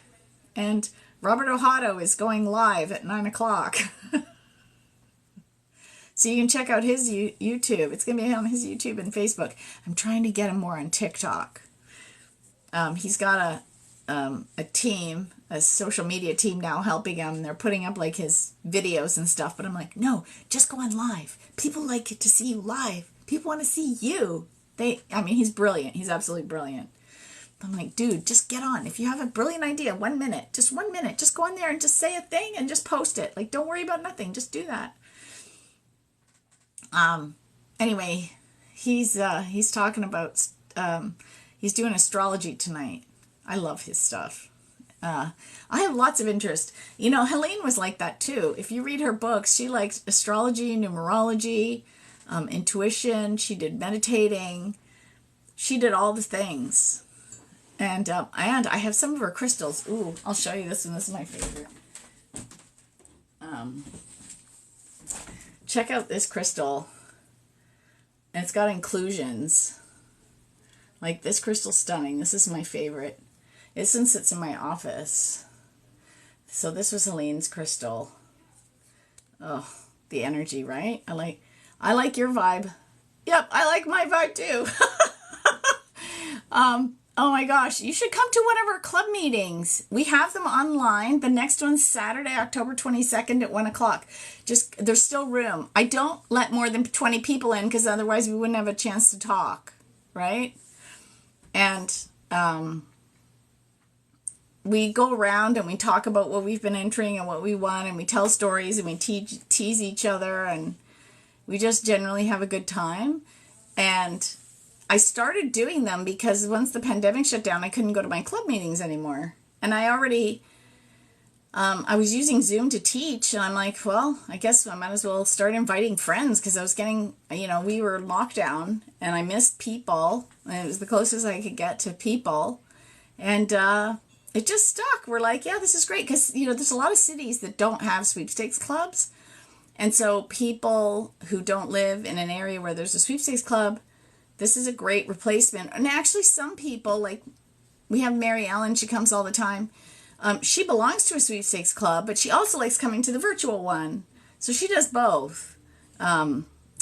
[SPEAKER 1] and Robert Ohado is going live at 9 o'clock. So you can check out his YouTube. It's going to be on his YouTube and Facebook. I'm trying to get him more on TikTok. He's got a team, a social media team now helping him. They're putting up like his videos and stuff. But I'm like, no, just go on live. People like to see you live. People want to see you. He's brilliant. He's absolutely brilliant. I'm like, dude, just get on. If you have a brilliant idea, 1 minute, just 1 minute, just go on there and just say a thing and just post it. Like, don't worry about nothing. Just do that. Anyway, he's talking about, he's doing astrology tonight. I love his stuff. I have lots of interest. You know, Helene was like that too. If you read her books, she likes astrology, numerology, intuition. She did meditating. She did all the things. And I have some of her crystals. Ooh, I'll show you this one. This is my favorite. Check out this crystal. And it's got inclusions. Like, this crystal's stunning. This is my favorite. This one sits in my office. So this was Helene's crystal. Oh, the energy, right? I like your vibe. Yep, I like my vibe too. Oh my gosh, you should come to one of our club meetings. We have them online. The next one's Saturday, October 22nd at 1 o'clock. There's still room. I don't let more than 20 people in, because otherwise we wouldn't have a chance to talk, right? And we go around and we talk about what we've been entering and what we want, and we tell stories and we tease each other, and we just generally have a good time. And I started doing them because once the pandemic shut down, I couldn't go to my club meetings anymore. And I already, I was using Zoom to teach, and I'm like, well, I guess I might as well start inviting friends, because I was getting, we were in lockdown and I missed people, and it was the closest I could get to people. And it just stuck. We're like, yeah, this is great, because, there's a lot of cities that don't have sweepstakes clubs. And so people who don't live in an area where there's a sweepstakes club, this is a great replacement. And actually some people, like we have Mary Ellen, she comes all the time. She belongs to a sweepstakes club, but she also likes coming to the virtual one. So she does both.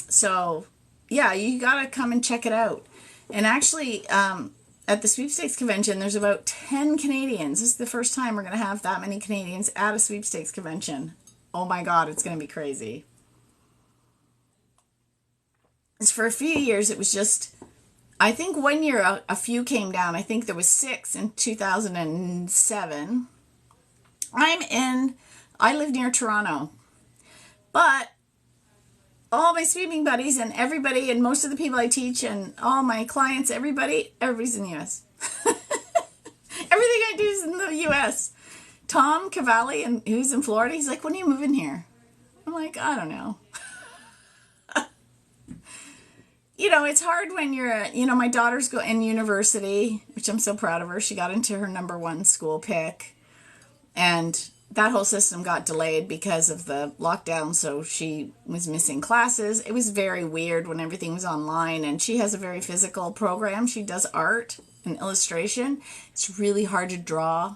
[SPEAKER 1] So yeah, you got to come and check it out. And actually at the sweepstakes convention, there's about 10 Canadians. This is the first time we're going to have that many Canadians at a sweepstakes convention. Oh my God, it's going to be crazy. For a few years, it was just, I think 1 year a few came down. I think there was 6 in 2007. I live near Toronto, but all my sweeping buddies and everybody and most of the people I teach and all my clients, everybody's in the U.S. Everything I do is in the U.S. Tom Cavalli, who's in Florida, he's like, when are you moving here? I'm like, I don't know. It's hard when you're, my daughter's in university, which I'm so proud of her. She got into her #1 school pick, and that whole system got delayed because of the lockdown, so she was missing classes. It was very weird when everything was online, and she has a very physical program. She does art and illustration. It's really hard to draw,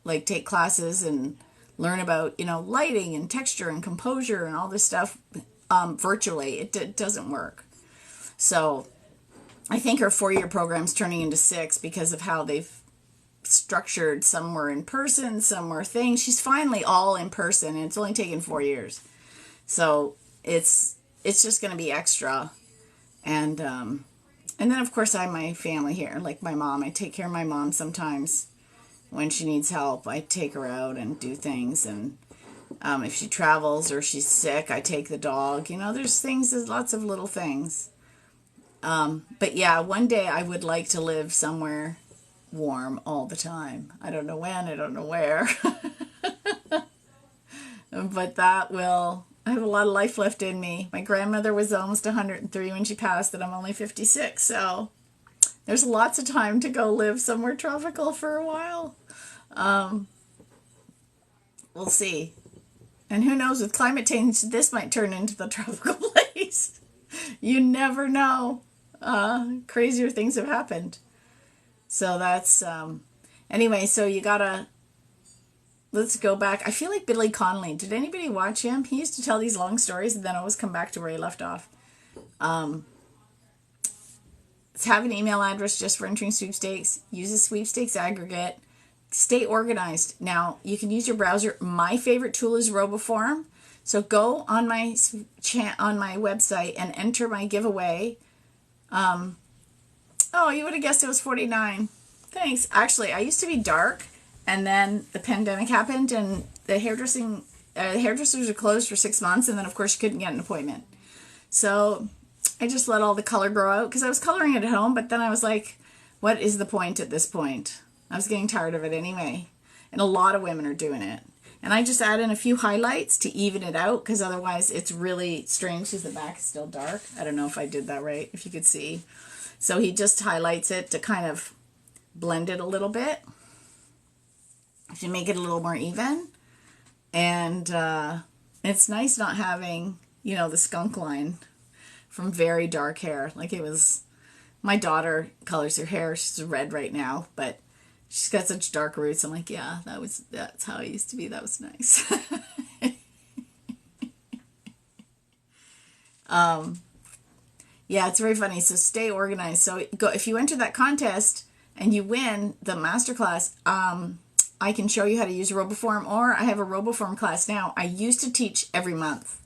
[SPEAKER 1] like take classes and learn about, lighting and texture and composure and all this stuff virtually. It doesn't work. So I think her 4-year program's turning into 6 because of how they've structured. Some were in person, some were things. She's finally all in person, and it's only taken 4 years. So it's just going to be extra. And then, of course, I have my family here, like my mom. I take care of my mom sometimes. When she needs help, I take her out and do things. And if she travels or she's sick, I take the dog. You know, there's lots of little things. But yeah, one day I would like to live somewhere warm all the time. I don't know when, I don't know where. But I have a lot of life left in me. My grandmother was almost 103 when she passed, and I'm only 56. So there's lots of time to go live somewhere tropical for a while. We'll see. And who knows, with climate change, this might turn into the tropical place. You never know. Crazier things have happened. So that's, anyway, so let's go back. I feel like Billy Connolly. Did anybody watch him? He used to tell these long stories and then always come back to where he left off. Let's have an email address just for entering sweepstakes. Use a sweepstakes aggregate. Stay organized. Now, you can use your browser. My favorite tool is RoboForm. So go on my website and enter my giveaway. Oh, you would have guessed it was 49. Thanks. Actually, I used to be dark, and then the pandemic happened, and the hairdressers are closed for 6 months, and then, of course, you couldn't get an appointment. So I just let all the color grow out, because I was coloring it at home, but then I was like, what is the point at this point? I was getting tired of it anyway, and a lot of women are doing it. And I just add in a few highlights to even it out, because otherwise it's really strange because the back is still dark. I don't know if I did that right, if you could see. So he just highlights it to kind of blend it a little bit, to make it a little more even. And it's nice not having, the skunk line from very dark hair. Like it was, my daughter colors her hair. She's red right now, but she's got such dark roots. I'm like, yeah, that's how it used to be. That was nice. Yeah, it's very funny. So stay organized. So if you enter that contest and you win the masterclass, I can show you how to use RoboForm, or I have a RoboForm class now. I used to teach every month,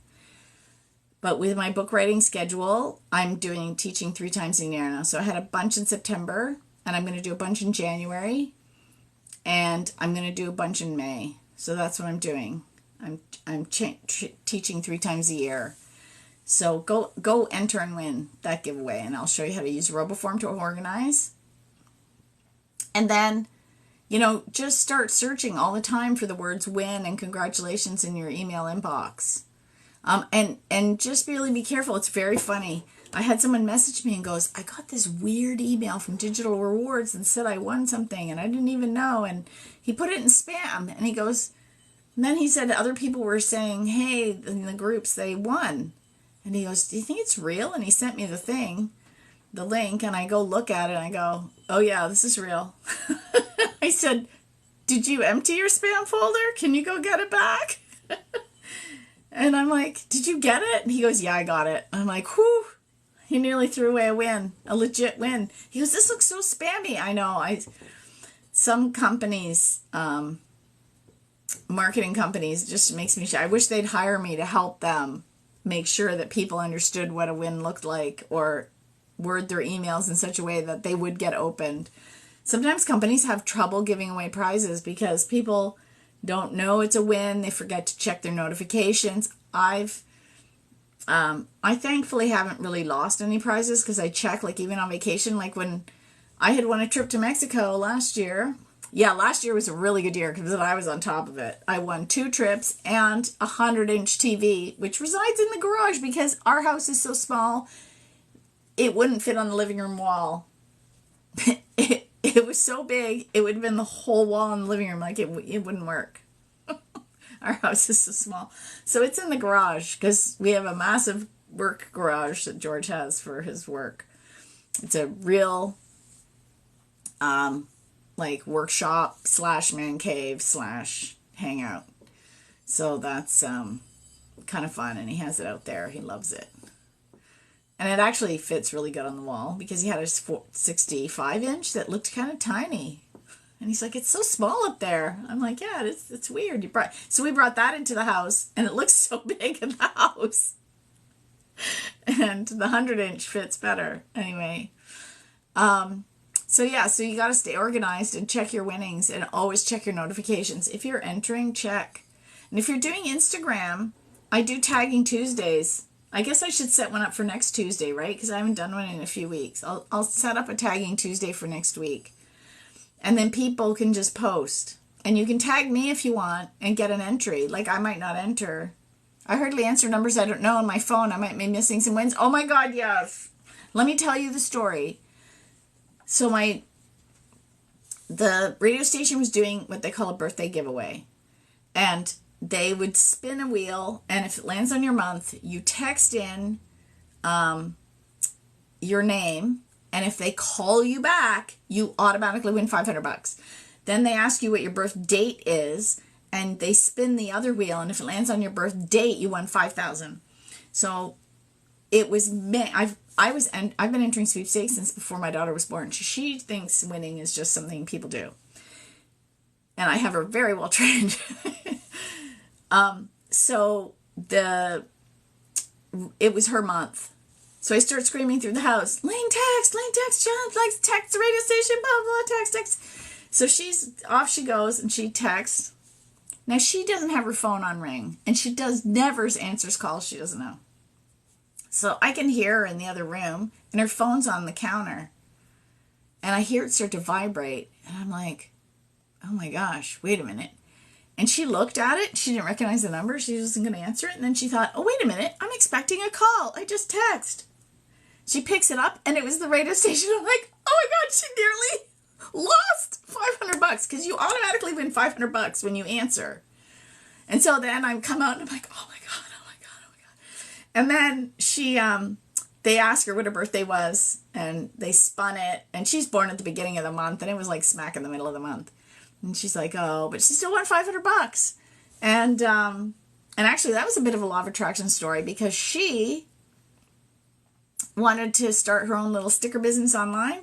[SPEAKER 1] but with my book writing schedule, I'm teaching 3 times a year now. So I had a bunch in September, and I'm going to do a bunch in January, and I'm going to do a bunch in May. So that's what I'm doing. I'm teaching 3 times a year. So go enter and win that giveaway, and I'll show you how to use RoboForm to organize. And then, just start searching all the time for the words win and congratulations in your email inbox. And just really be careful. It's very funny. I had someone message me and goes, I got this weird email from Digital Rewards and said I won something and I didn't even know. And he put it in spam, and he goes, and then he said other people were saying, hey, in the groups, they won. And he goes, do you think it's real? And he sent me the link, and I go look at it, and I go, oh yeah, this is real. I said, did you empty your spam folder? Can you go get it back? And I'm like, did you get it? And he goes, yeah, I got it. I'm like, whew, he nearly threw away a legit win. He goes, this looks so spammy. I know. Some companies, marketing companies, just makes me shy. I wish they'd hire me to help them make sure that people understood what a win looked like, or word their emails in such a way that they would get opened. Sometimes companies have trouble giving away prizes because people don't know it's a win. They forget to check their notifications. I thankfully haven't really lost any prizes because I check, like even on vacation, like when I had won a trip to Mexico last year. Yeah, last year was a really good year because I was on top of it. I won 2 trips and a 100-inch TV, which resides in the garage because our house is so small, it wouldn't fit on the living room wall. It was so big, it would have been the whole wall in the living room. Like, it wouldn't work. Our house is so small. So it's in the garage because we have a massive work garage that George has for his work. It's a real... like workshop / man cave / hangout. So that's kind of fun, and he has it out there. He loves it. And it actually fits really good on the wall because he had a 65-inch that looked kind of tiny. And he's like, it's so small up there. I'm like, yeah, it's weird. So we brought that into the house, and it looks so big in the house. And the 100-inch fits better. Anyway, so yeah, so you got to stay organized and check your winnings and always check your notifications. If you're entering, check. And if you're doing Instagram, I do tagging Tuesdays. I guess I should set one up for next Tuesday, right? Because I haven't done one in a few weeks. I'll set up a tagging Tuesday for next week. And then people can just post. And you can tag me if you want and get an entry. Like, I might not enter. I hardly answer numbers I don't know on my phone. I might be missing some wins. Oh my God, yes. Let me tell you the story. So the radio station was doing what they call a birthday giveaway. And they would spin a wheel, and if it lands on your month, you text in your name, and if they call you back, you automatically win $500. Then they ask you what your birth date is, and they spin the other wheel, and if it lands on your birth date, you won $5,000. So it was I've been entering sweepstakes since before my daughter was born. She thinks winning is just something people do, and I have her very well trained. So it was her month. So I start screaming through the house, Lane text, John, like text the radio station, blah, blah, text. So off she goes and she texts. Now she doesn't have her phone on ring, and she never answers calls she doesn't know. So I can hear her in the other room, and her phone's on the counter. And I hear it start to vibrate, and I'm like, oh my gosh, wait a minute. And she looked at it. She didn't recognize the number. She wasn't going to answer it. And then she thought, oh, wait a minute. I'm expecting a call. I just text. She picks it up, and it was the radio station. I'm like, oh, my God, she nearly lost $500 because you automatically win $500 when you answer. And so then I come out, and I'm like, oh, my God, oh, my God, oh, my God. And then they asked her what her birthday was, and they spun it. And she's born at the beginning of the month, and it was like smack in the middle of the month. And she's like, oh, but she still won $500. And actually that was a bit of a law of attraction story because she wanted to start her own little sticker business online.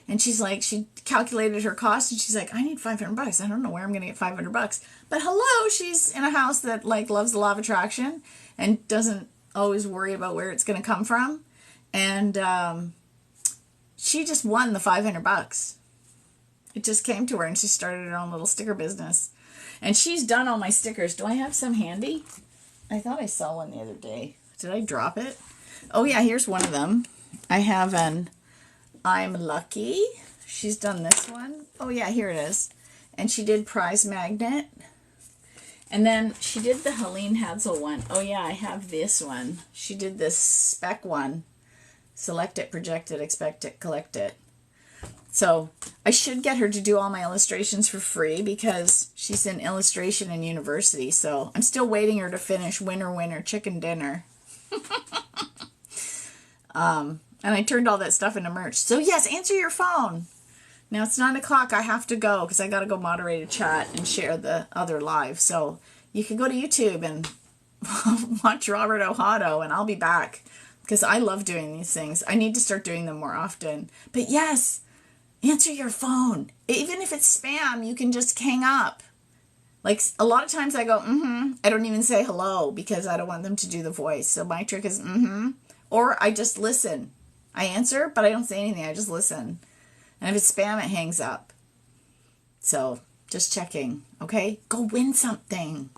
[SPEAKER 1] And she's like, she calculated her cost, and she's like, I need $500. I don't know where I'm going to get $500. But hello, she's in a house that like loves the law of attraction and doesn't always worry about where it's going to come from. And she just won the $500. It just came to her, and she started her own little sticker business. And she's done all my stickers. Do I have some handy? I thought I saw one the other day. Did I drop it? Oh, yeah, here's one of them. I have an I'm Lucky. She's done this one. Oh, yeah, here it is. And she did Prize Magnet. And then she did the Helene Hadsel one. Oh, yeah, I have this one. She did this spec one. Select it, project it, expect it, collect it. So I should get her to do all my illustrations for free because she's in illustration in university. So I'm still waiting her to finish Winner, Winner, Chicken Dinner. And I turned all that stuff into merch. So yes, answer your phone. Now it's 9 o'clock. I have to go because I got to go moderate a chat and share the other live. So you can go to YouTube and watch Robert Ohado, and I'll be back because I love doing these things. I need to start doing them more often. But yes, answer your phone. Even if it's spam, you can just hang up. Like a lot of times I go, I don't even say hello because I don't want them to do the voice. So my trick is, or I just listen. I answer, but I don't say anything. I just listen. And if it's spam, it hangs up. So just checking. Okay? Go win something.